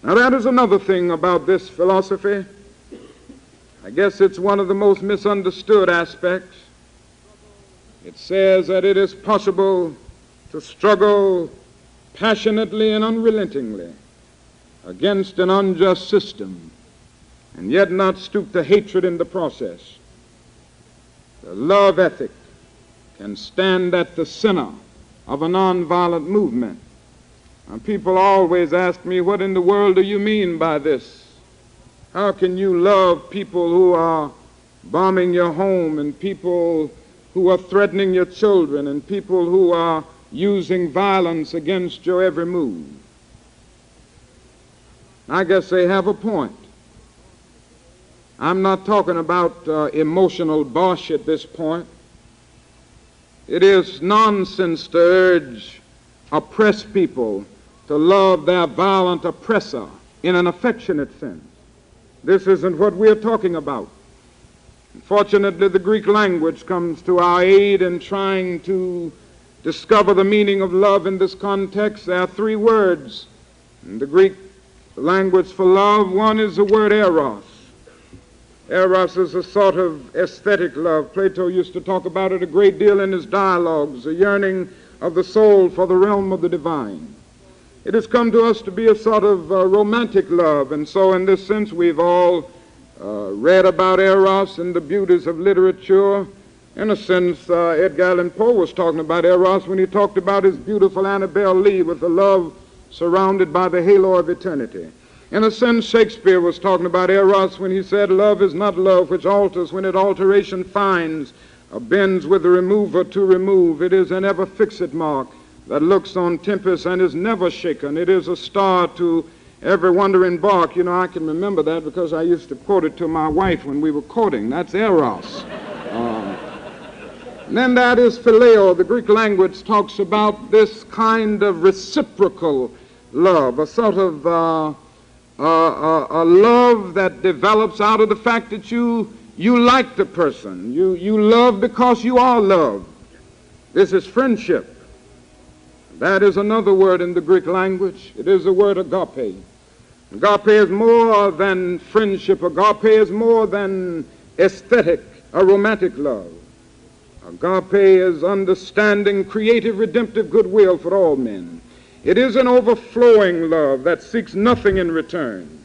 Now that is another thing about this philosophy. I guess it's one of the most misunderstood aspects. It says that it is possible to struggle passionately and unrelentingly against an unjust system and yet not stoop to hatred in the process. The love ethic can stand at the center of a nonviolent movement. And people always ask me, what in the world do you mean by this? How can you love people who are bombing your home and people who are threatening your children and people who are using violence against your every move? I guess they have a point. I'm not talking about emotional bosh at this point. It is nonsense to urge oppressed people to love their violent oppressor in an affectionate sense. This isn't what we're talking about. Unfortunately, the Greek language comes to our aid in trying to discover the meaning of love in this context. There are three words in the Greek language for love. One is the word eros. Eros is a sort of aesthetic love. Plato used to talk about it a great deal in his dialogues, a yearning of the soul for the realm of the divine. It has come to us to be a sort of romantic love, and so in this sense we've all read about Eros and the beauties of literature. In a sense, Edgar Allan Poe was talking about Eros when he talked about his beautiful Annabel Lee with the love surrounded by the halo of eternity. In a sense, Shakespeare was talking about Eros when he said, love is not love which alters when it alteration finds, or bends with the remover to remove. It is an ever fixed mark that looks on tempest and is never shaken. It is a star to every wandering bark. You know, I can remember that because I used to quote it to my wife when we were courting. That's Eros. Then that is phileo. The Greek language talks about this kind of reciprocal love, a sort of a love that develops out of the fact that you like the person. You love because you are loved. This is friendship. That is another word in the Greek language. It is the word agape. Agape is more than friendship. Agape is more than aesthetic, a romantic love. Agape is understanding, creative, redemptive goodwill for all men. It is an overflowing love that seeks nothing in return.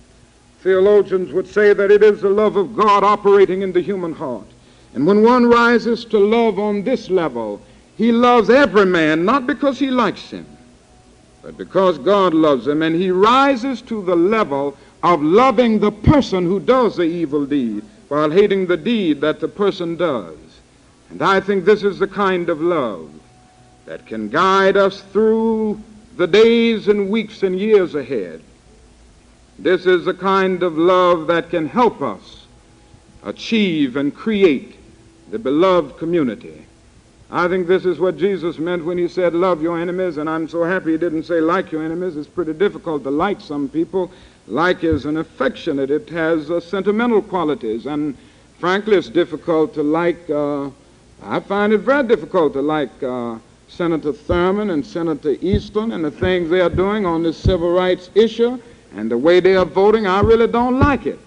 Theologians would say that it is the love of God operating in the human heart. And when one rises to love on this level, he loves every man, not because he likes him, but because God loves him. And he rises to the level of loving the person who does the evil deed while hating the deed that the person does. And I think this is the kind of love that can guide us through the days and weeks and years ahead. This is the kind of love that can help us achieve and create the beloved community. I think this is what Jesus meant when he said, love your enemies, and I'm so happy he didn't say like your enemies. It's pretty difficult to like some people. Like is an affectionate. It has sentimental qualities, and frankly, it's difficult to like, I find it very difficult to like Senator Thurman and Senator Eastland and the things they are doing on this civil rights issue and the way they are voting. I really don't like it.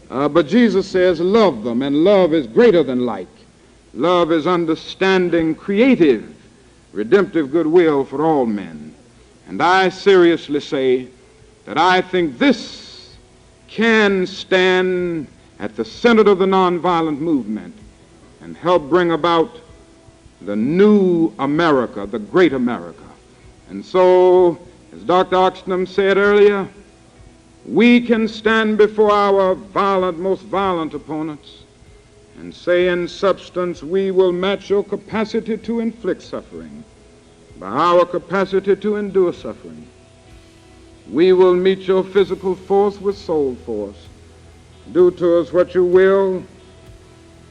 But Jesus says love them, and love is greater than like. Love is understanding, creative, redemptive goodwill for all men. And I seriously say that I think this can stand at the center of the nonviolent movement and help bring about the new America, the great America. And so, as Dr. Oxnam said earlier, we can stand before our most violent opponents and say in substance, we will match your capacity to inflict suffering by our capacity to endure suffering. We will meet your physical force with soul force. Do to us what you will,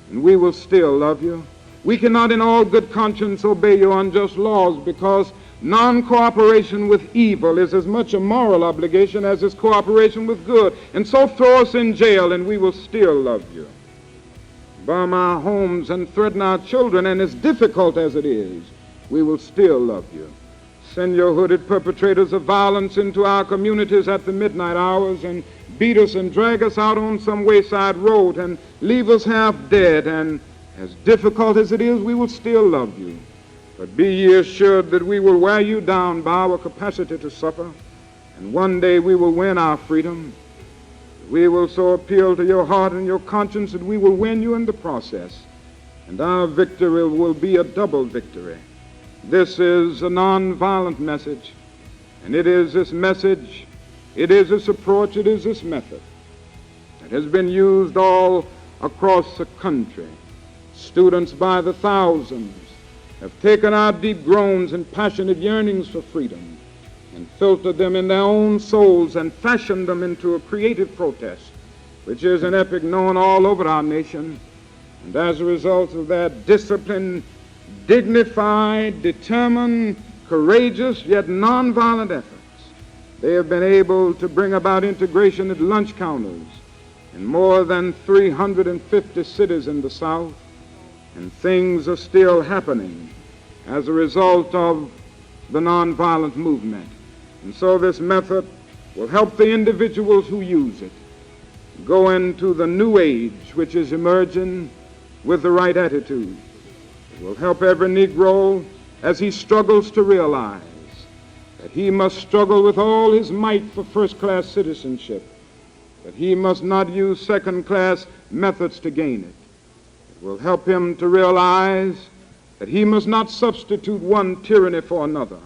and we will still love you. We cannot in all good conscience obey your unjust laws because non-cooperation with evil is as much a moral obligation as is cooperation with good. And so throw us in jail and we will still love you. Bomb our homes and threaten our children, and as difficult as it is, we will still love you. send your hooded perpetrators of violence into our communities at the midnight hours and beat us and drag us out on some wayside road and leave us half dead. And as difficult as it is, we will still love you. But be ye assured that we will wear you down by our capacity to suffer, and one day we will win our freedom. We will so appeal to your heart and your conscience that we will win you in the process, and our victory will be a double victory. This is a nonviolent message, and it is this message, it is this approach, it is this method that has been used all across the country. Students by the thousands have taken our deep groans and passionate yearnings for freedom and filtered them in their own souls and fashioned them into a creative protest, which is an epic known all over our nation. And as a result of that disciplined, dignified, determined, courageous, yet nonviolent efforts, they have been able to bring about integration at lunch counters in more than 350 cities in the South. And things are still happening as a result of the nonviolent movement. And so this method will help the individuals who use it go into the new age which is emerging with the right attitude. It will help every Negro as he struggles to realize that he must struggle with all his might for first-class citizenship, that he must not use second-class methods to gain it. Will help him to realize that he must not substitute one tyranny for another.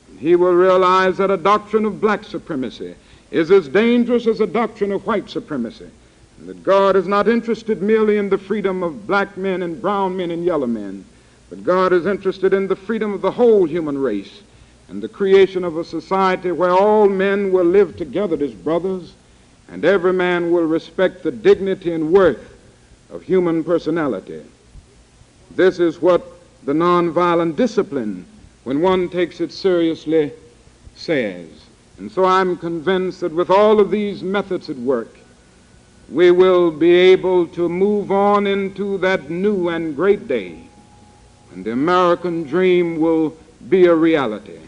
And he will realize that a doctrine of black supremacy is as dangerous as a doctrine of white supremacy, and that God is not interested merely in the freedom of black men and brown men and yellow men, but God is interested in the freedom of the whole human race and the creation of a society where all men will live together as brothers and every man will respect the dignity and worth of human personality. This is what the nonviolent discipline, when one takes it seriously, says. And so I'm convinced that with all of these methods at work, we will be able to move on into that new and great day, and the American dream will be a reality.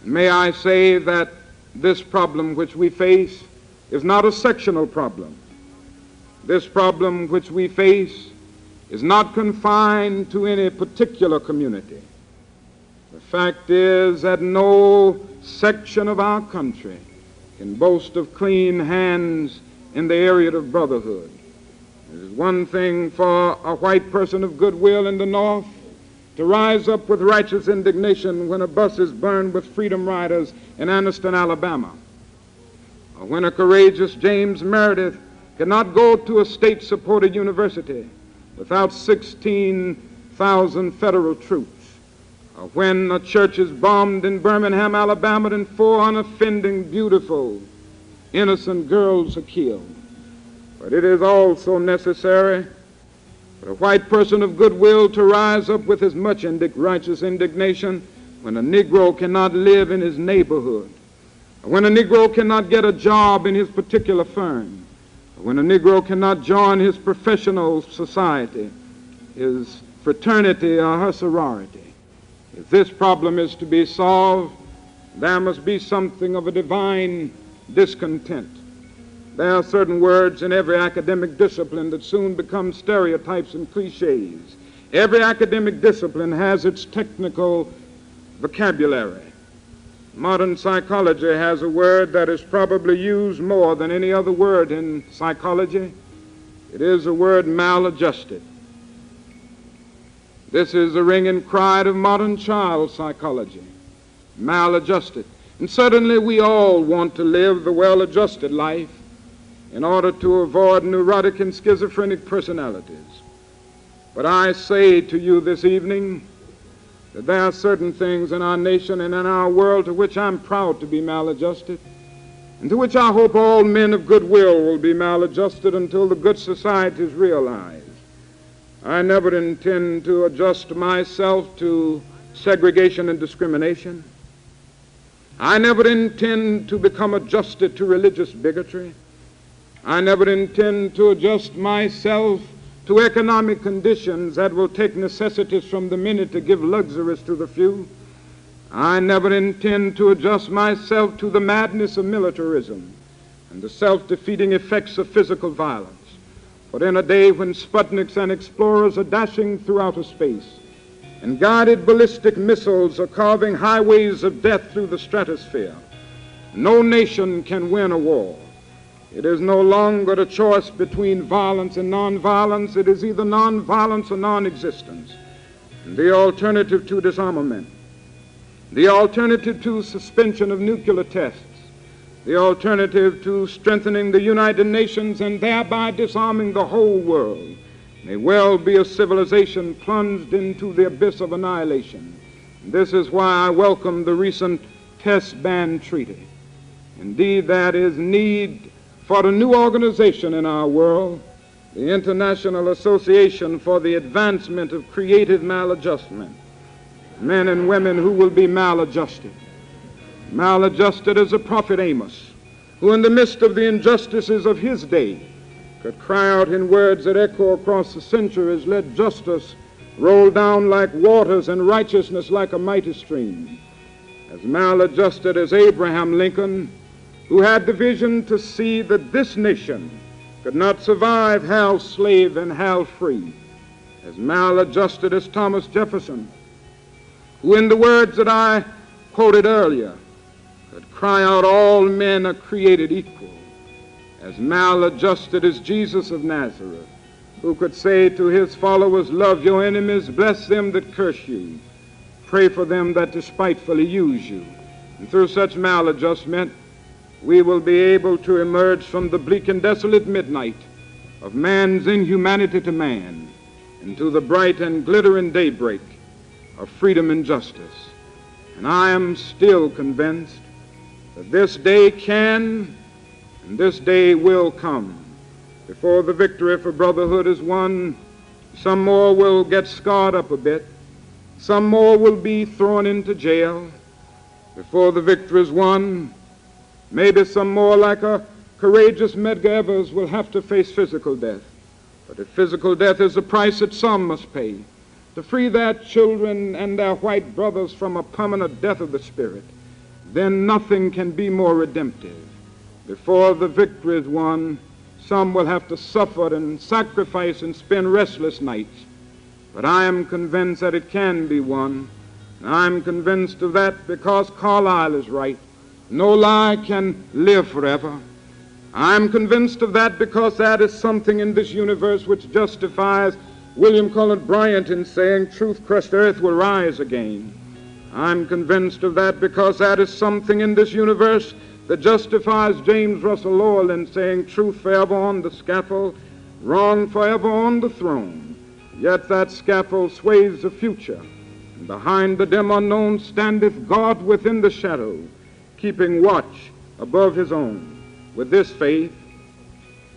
And may I say that this problem which we face is not a sectional problem. This problem which we face is not confined to any particular community. The fact is that no section of our country can boast of clean hands in the area of brotherhood. It is one thing for a white person of goodwill in the North to rise up with righteous indignation when a bus is burned with Freedom Riders in Anniston, Alabama, or when a courageous James Meredith cannot go to a state-supported university without 16,000 federal troops, or when a church is bombed in Birmingham, Alabama, and 4 unoffending, beautiful, innocent girls are killed. But it is also necessary for a white person of goodwill to rise up with as much righteous indignation when a Negro cannot live in his neighborhood, or when a Negro cannot get a job in his particular firm, when a Negro cannot join his professional society, his fraternity, or her sorority. If this problem is to be solved, there must be something of a divine discontent. There are certain words in every academic discipline that soon become stereotypes and cliches. Every academic discipline has its technical vocabulary. Modern psychology has a word that is probably used more than any other word in psychology. It is the word maladjusted. This is the ringing cry of modern child psychology, maladjusted. And certainly we all want to live the well-adjusted life in order to avoid neurotic and schizophrenic personalities. But I say to you this evening that there are certain things in our nation and in our world to which I'm proud to be maladjusted, and to which I hope all men of goodwill will be maladjusted until the good society is realized. I never intend to adjust myself to segregation and discrimination. I never intend to become adjusted to religious bigotry. I never intend to adjust myself to economic conditions that will take necessities from the many to give luxuries to the few. I never intend to adjust myself to the madness of militarism and the self-defeating effects of physical violence. But in a day when Sputniks and explorers are dashing through outer space and guided ballistic missiles are carving highways of death through the stratosphere, no nation can win a war. It is no longer a choice between violence and nonviolence. It is either nonviolence or non-existence. And the alternative to disarmament, the alternative to suspension of nuclear tests, the alternative to strengthening the United Nations and thereby disarming the whole world may well be a civilization plunged into the abyss of annihilation. This is why I welcome the recent test ban treaty. Indeed, there is need for a new organization in our world, the International Association for the Advancement of Creative Maladjustment, men and women who will be maladjusted. Maladjusted as a prophet Amos, who in the midst of the injustices of his day could cry out in words that echo across the centuries, "Let justice roll down like waters and righteousness like a mighty stream." As maladjusted as Abraham Lincoln, who had the vision to see that this nation could not survive half slave and half free. As maladjusted as Thomas Jefferson, who in the words that I quoted earlier, could cry out, "All men are created equal." As maladjusted as Jesus of Nazareth, who could say to his followers, "Love your enemies, bless them that curse you, pray for them that despitefully use you." And through such maladjustment, we will be able to emerge from the bleak and desolate midnight of man's inhumanity to man into the bright and glittering daybreak of freedom and justice. And I am still convinced that this day can and this day will come. Before the victory for brotherhood is won, some more will get scarred up a bit. Some more will be thrown into jail. Before the victory is won, maybe some more, like a courageous Medgar Evers, will have to face physical death. But if physical death is the price that some must pay to free their children and their white brothers from a permanent death of the spirit, then nothing can be more redemptive. Before the victory is won, some will have to suffer and sacrifice and spend restless nights. But I am convinced that it can be won. And I'm convinced of that because Carlyle is right. No lie can live forever. I'm convinced of that because that is something in this universe which justifies William Cullen Bryant in saying, "Truth crushed earth will rise again." I'm convinced of that because that is something in this universe that justifies James Russell Lowell in saying, "Truth forever on the scaffold, wrong forever on the throne. Yet that scaffold sways the future, and behind the dim unknown standeth God within the shadow, keeping watch above his own." With this faith,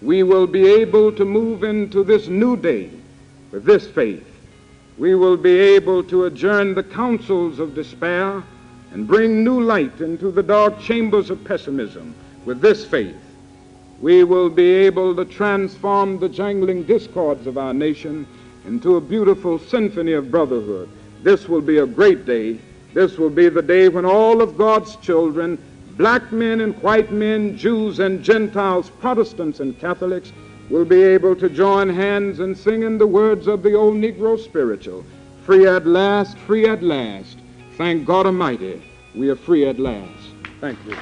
we will be able to move into this new day. With this faith, we will be able to adjourn the councils of despair and bring new light into the dark chambers of pessimism. With this faith, we will be able to transform the jangling discords of our nation into a beautiful symphony of brotherhood. This will be a great day. This will be the day when all of God's children, black men and white men, Jews and Gentiles, Protestants and Catholics, will be able to join hands and sing in the words of the old Negro spiritual, "Free at last, free at last. Thank God Almighty, we are free at last." Thank you.